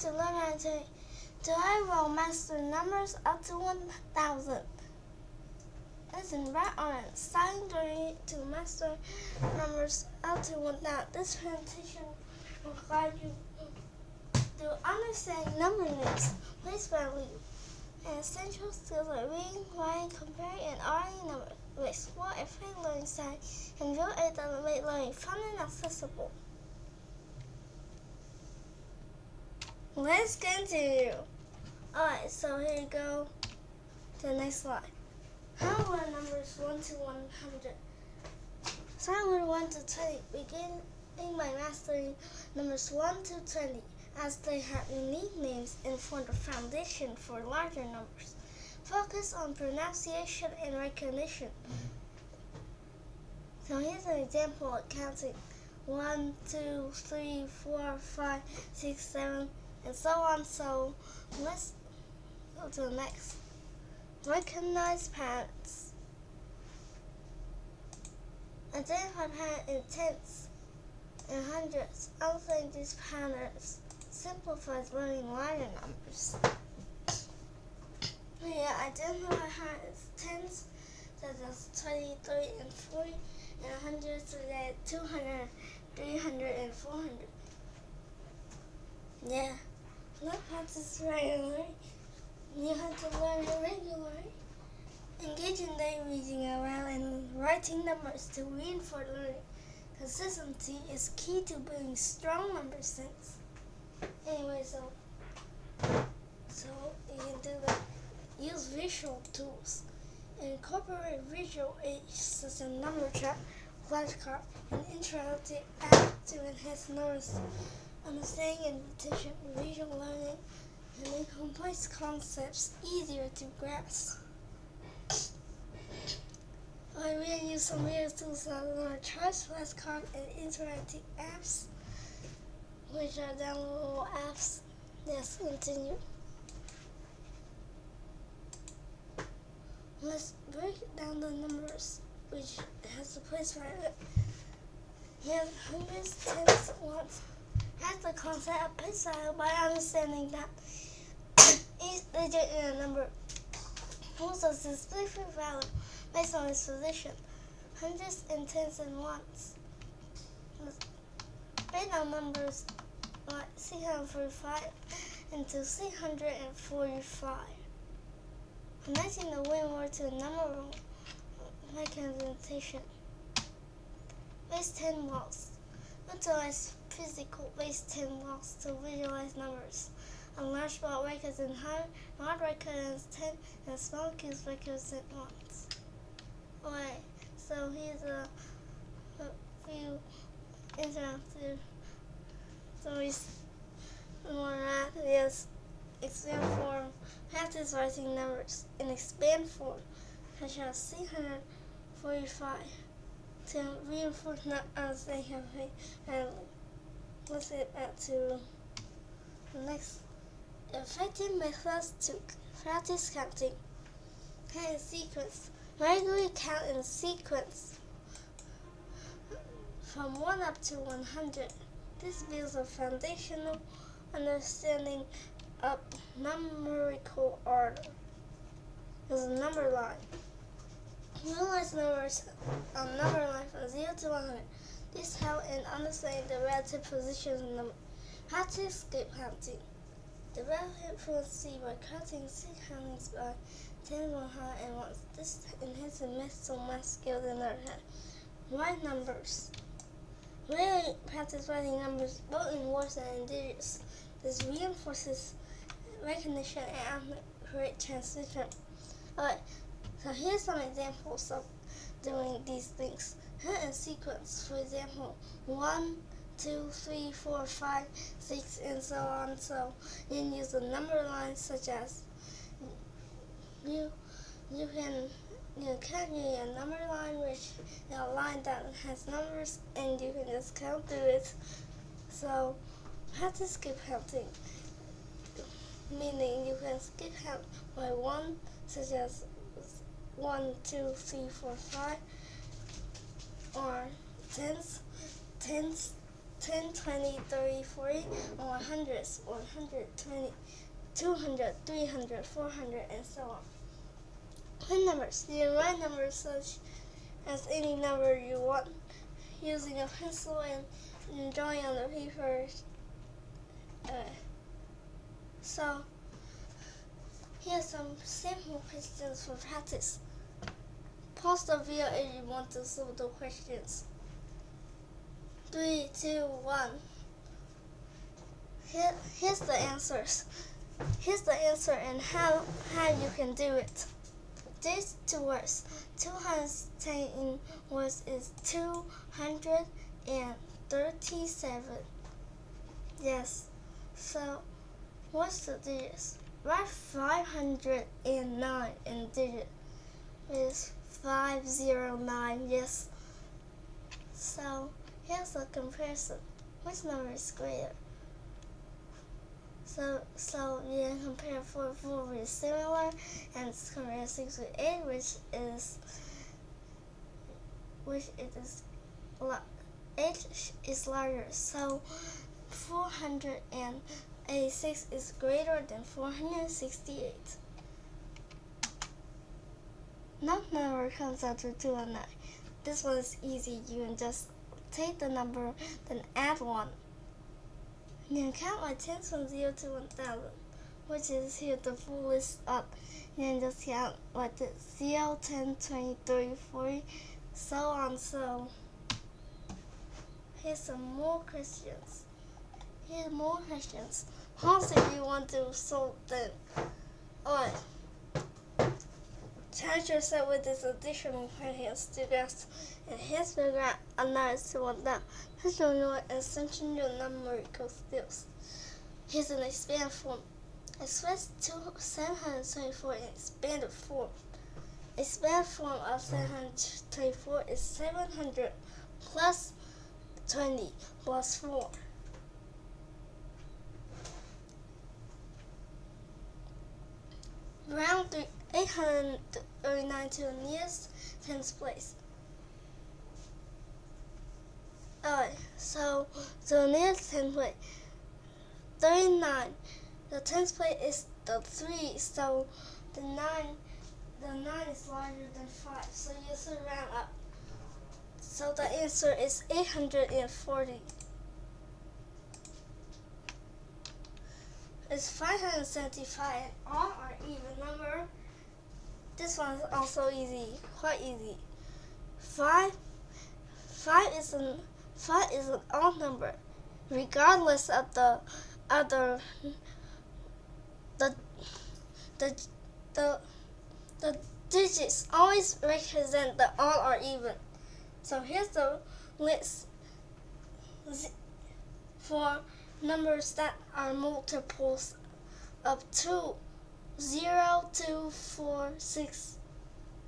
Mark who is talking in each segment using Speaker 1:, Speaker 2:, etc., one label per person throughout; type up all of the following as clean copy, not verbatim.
Speaker 1: to LearnMathwithTonyBM. Today we'll master numbers up to 1,000. Let's embark on an exciting journey to master numbers up to 1,000. This presentation will guide you to understand number names, place value, and essential skills like reading, writing, comparing, and ordering numbers. We explore a free learning site and build a that will make learning fun and accessible. Let's continue. Alright, so here you go to the next slide. How are numbers 1 to 100? Starting with 1 to 20, beginning by mastering numbers 1 to 20, as they have unique names and form the foundation for larger numbers. Focus on pronunciation and recognition. So here's an example of counting 1, 2, 3, 4, 5, 6, 7, and so on. So let's go to the next. Recognize patterns. Identify patterns in tens and hundreds. Understanding these patterns simplifies learning larger numbers. Here, identify patterns tens such as 20, 30, and 40, and hundreds such as 200, 300, and 400. Yeah, not practice regularly. You have to learn it regularly. Engage in daily reading around and writing numbers to reinforce learning. Consistency is key to building strong number sense. Anyway, so you can do that. Use visual tools. Incorporate visual aids such as number chart, flashcard, and interactive apps to enhance numbers understanding and retention. Visual learning and make complex concepts easier to grasp. I will use some visual tools like number charts, flashcard, and interactive apps, which are downloadable apps. Let's continue. Let's break down the numbers, which has the place value. Here's hundreds, tens, ones. Has the concept of place value by understanding that each digit in a number holds a specific value based on its position. Hundreds and tens and ones. Let's break down numbers like 645 into 645. Connecting the word word to a number representation. Base 10 blocks. Utilize physical base 10 blocks to visualize numbers. A large block represents 100, large represents 10, and small cubes represent ones. Alright, so here's a few interactive stories. More math. Yes. Expand form, practice writing numbers in expand form, such as 645, to reinforce not understanding and let's get back to the next. Effective methods to practice counting. Count in sequence. Regularly count in sequence from 1 up to 100. This builds a foundational understanding of numerical order. There's a number line. Utilize numbers on number line from 0 to 100. This helps in understanding the relative positions of numbers. Practice skip counting. Develop fluency by counting 6 countings by 10, 100, and 1. This enhances mental math skills and learn how to write numbers. Really practice writing numbers both in words and in digits. This reinforces recognition and accurate translation. Alright, so here's some examples of doing these things. Count in sequence, for example, 1, 2, 3, 4, 5, 6, and so on. So you can use a number line such as you can calculate a number line which is a line that has numbers and you can just count through it. So practice skip counting, meaning you can skip count by 1, such as 1, 2, 3, 4, 5, or tens 10, 20, 30, 40, 100, 120, 200, 300, 400, and so on. Print numbers. You can write numbers such as any number you want using a pencil and drawing on the paper. So here's some sample questions for practice. Pause the video if you want to solve the questions. 3, 2, 1. Here's the answers. Here's the answer and how you can do it. These two words. 210 words is 237. Yes. So what's the digits? Write 509 in digit is 509. Yes. So here's a comparison. Which number is greater? So you can compare 4 with similar and compare 6 with 8, which is 8 is larger. So 486 is greater than 468. No number comes after 209. This one is easy. You can just take the number, then add 1. You can count like 10s from 0 to 1000, which is here the full list up. You can just count like this: 0, 10, 20, 30, 40, so on. So here's some more questions. Here's more questions. Pause if you want to solve them. Alright. Challenge yourself with this additional questions to grasp and hence figure out another to one down. Here's your essential numerical skills. Here's an expanded form. Express 724 in expanded form. Expanded form of 724 is 700 plus 20 plus 4. Round 839 to the nearest tens place. Alright, so the nearest tens place, 39. The tens place is the 3, so the 9 is larger than 5. So you should round up. So the answer is 840. It's 575 and all are even number. This one is also easy, quite easy. 5 is an odd number, regardless of the digits always represent the odd or even. So here's the list for numbers that are multiples of 2. 0, 2, 4, 6,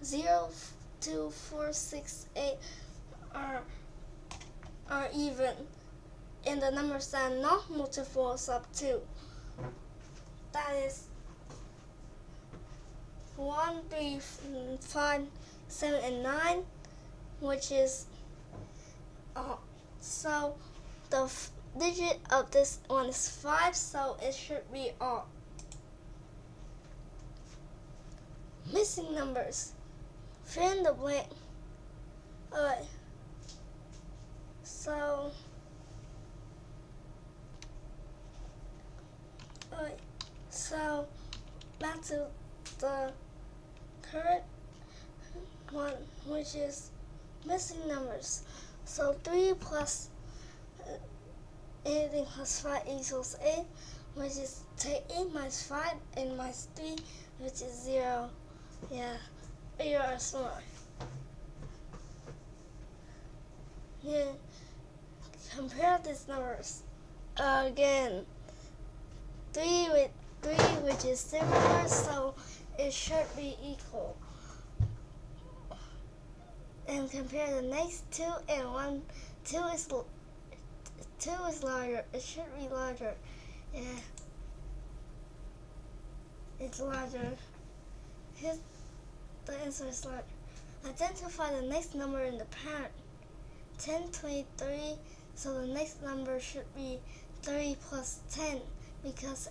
Speaker 1: 0, 2, 4, 6, 8 are even, and the numbers that are not multiples of 2. That is 1, 3, 5, 7, and 9, which is so the digit of this one is 5, so it should be odd. Missing numbers. Fill in the blank. Alright. So back to the current one, which is missing numbers. So 3 plus anything plus 5 equals 8, which is take 8 minus 5 and minus 3, which is 0. Yeah, you are smart. Yeah, compare these numbers. Again, 3 with 3, which is similar, so it should be equal. And compare the next 2 and 1. 2 is larger. It should be larger. Yeah, it's larger. Here's the answer is larger. Identify the next number in the parent. 10, 20, 30, So the next number should be 30 plus 10 because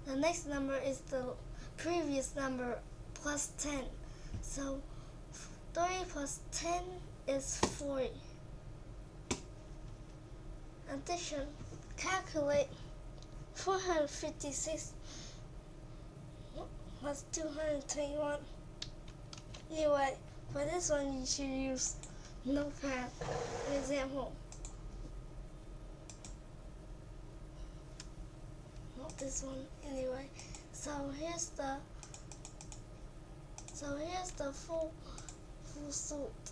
Speaker 1: the next number is the previous number plus 10. So 30 plus 10 is 40. Addition. Calculate 456 plus 221. Anyway, for this one you should use Notepad. For example, not this one anyway. So here's the full suit.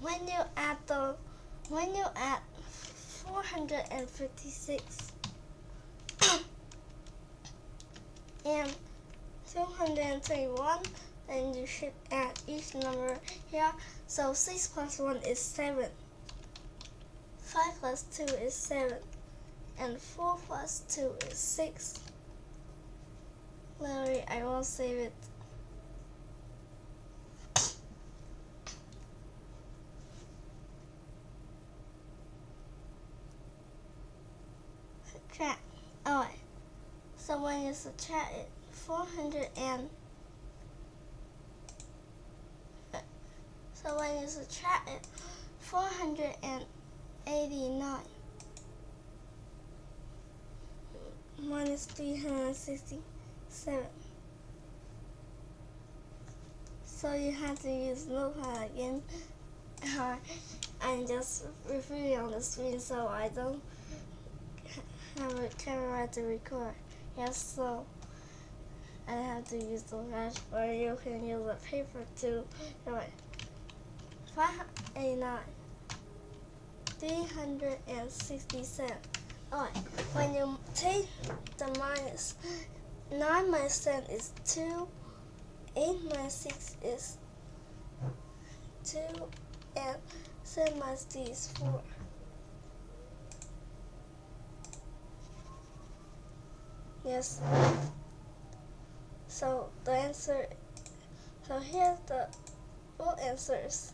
Speaker 1: When you add 456 and 221, then you should add each number here. So 6 plus 1 is 7, 5 plus 2 is 7, and 4 plus 2 is 6. Larry, I won't save it. Subtract. Oh, so when you subtract it, 489. Minus 367. So you have to use Notepad again. I'm just reviewing on the screen so I don't have a camera to record. Yes, so I have to use the flash, or you can use a paper too. Anyway, 589, 367. Alright, when you take the minus, 9 minus 10 is 2, 8 minus 6 is 2, and 7 minus 3 is 4. Yes. So the answer, so here's the all answers.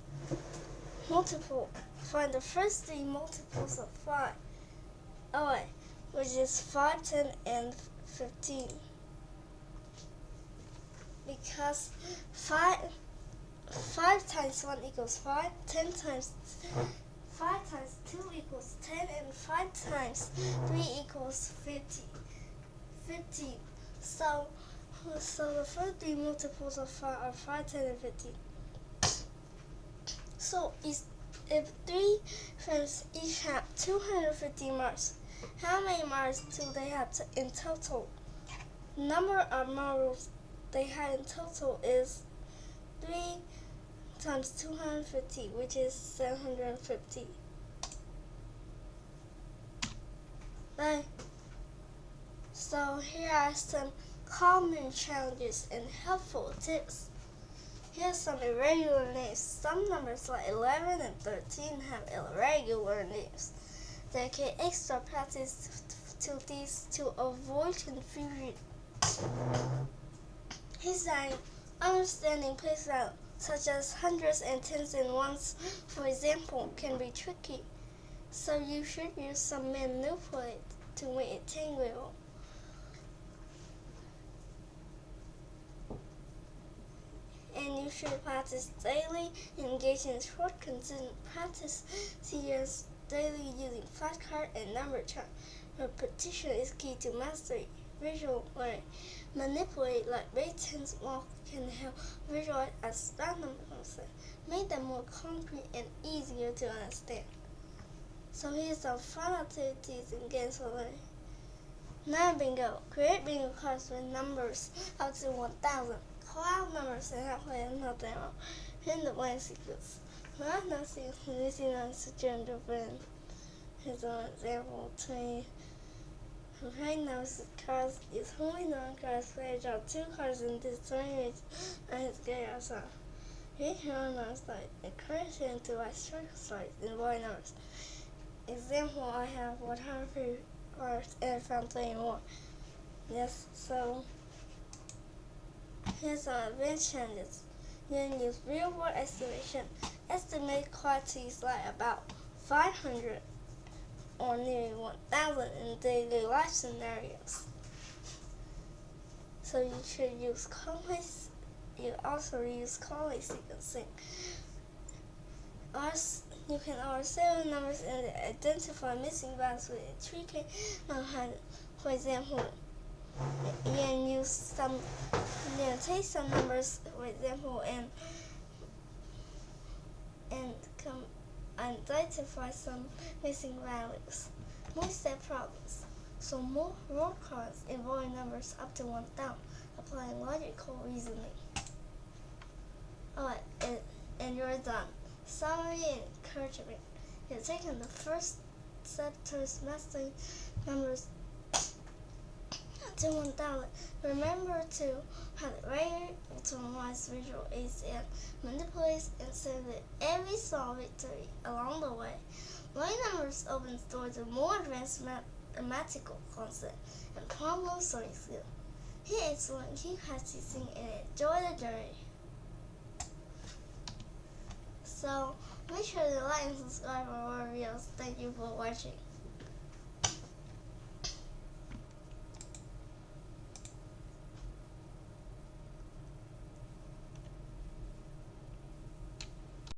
Speaker 1: Multiple. Find the first 3 multiples of 5. Alright, which is 5, 10, and 15. Because 5 times 1 equals 5, 5 times 2 equals 10, and 5 times 3 equals 15. So the first 3 multiples of 5 are 5, 10, and 15. So if 3 friends each have 250 marks, how many marks do they have in total? Number of marks they had in total is 3 times 250, which is 750. So here are some common challenges and helpful tips. Here's some irregular names. Some numbers like 11 and 13 have irregular names. Dedicate extra practice to these to avoid confusion. Here's an understanding places such as hundreds and tens and ones, for example, can be tricky. So you should use some manipulate to make it tangible. And you should practice daily, engage in short, consistent practice, serious daily using flashcard and number chart. Repetition is key to mastery. Visual learning. Manipulate like rate tens walk can help visualize as random concepts, make them more concrete and easier to understand. So here's some fun activities and games for learning. Now bingo. Create bingo cards with numbers up to 1,000. Call out numbers and have play another demo. In the blank sequence. Not sequence using on suggest friends. Here's an example 20. Right now, cards is only known cards played draw 2 cards in this 20 minutes and his game outside. Here are numbers like encourage him to write short stories in boy numbers. Example, I have 100 cards and found 20 more. Yes, so here's some advanced challenges. You can use real world estimation. Estimate quantities like about 500 or nearly 1,000 in daily life scenarios. So you should use you also use Coley sequencing. You can order several numbers and identify missing values with a tree method. For example, you can take some numbers, for example, and identify some missing values. Multi-step problems. So more road cards involving numbers up to 1,000, applying logical reasoning. Alright, and you're done. Summary and encouragement. You've taken the first step towards mastering numbers to 1,000. Remember to have it right to memorize visual aids and manipulate and celebrate every small victory along the way. Learning numbers opens doors to more advanced mathematical concepts and problem-solving skills. Hit excellent, keep practicing, and enjoy the journey. So make sure to like and subscribe for more videos. Thank you for watching.